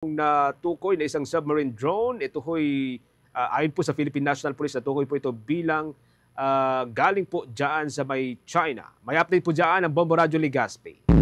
Natukoy na isang submarine drone. Ito ho'y ayon po sa Philippine National Police, natukoy po ito bilang galing po dyan sa may China. May update po dyan ang Bombo Radio Legazpi.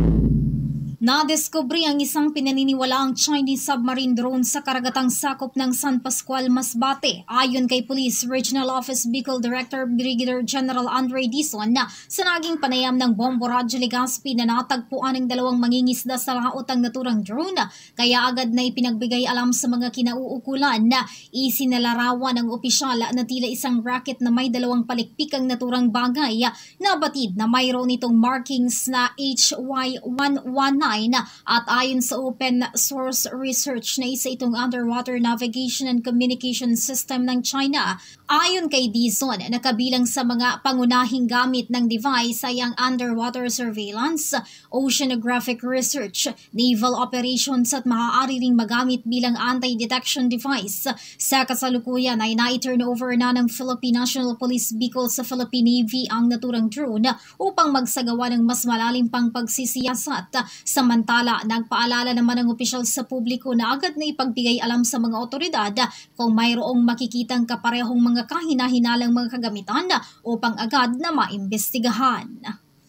Nadiskubre ang isang pinaniniwalaang Chinese submarine drone sa karagatang sakop ng San Pascual, Masbate. Ayon kay Police Regional Office Bicol Director Brigadier General Andre Dizon na sa naging panayam ng Bombo Radio Legazpi na natagpuan ng dalawang mangingisda sa laot ang naturang drone, kaya agad na ipinagbigay alam sa mga kinauukulan na isinalarawan ng opisyal na tila isang rocket na may dalawang palikpikang naturang bagay na batid na mayroon itong markings na HY-119 at ayon sa open source research na isa itong underwater navigation and communication system ng China. Ayon kay Dizon, nakabilang sa mga pangunahing gamit ng device ay ang underwater surveillance, oceanographic research, naval operations at maaari ring magamit bilang anti-detection device. Sa kasalukuyan ay na-turnover na ng Philippine National Police Bicol sa Philippine Navy ang naturang drone upang magsagawa ng mas malalim pang pagsisiyasat. Samantala, nagpaalala naman ang opisyal sa publiko na agad na ipagbigay alam sa mga otoridad kung mayroong makikitang kaparehong mga kahina-hinalang mga kagamitan upang agad na maimbestigahan.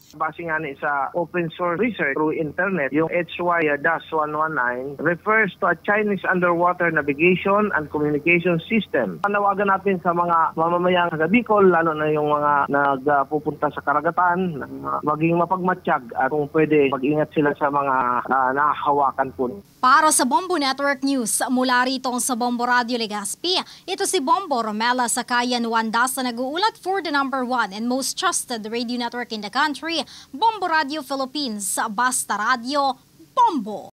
Base nga sa open source research through internet, yung HY-119 refers to a Chinese underwater navigation and communication system. Panawagan natin sa mga mamamayang sa Bicol, lalo na yung mga nagpupunta sa karagatan, maging mapagmatsyag at kung pwede mag-ingat sila sa mga nahahawakan po. Para sa Bombo Network News, mula rito sa Bombo Radio Legazpi, ito si Bombo Romela Sakayan Wanda sa nag-uulat for the #1 and most trusted radio network in the country, Bombo Radio Philippines. Basta Radio, Bombo!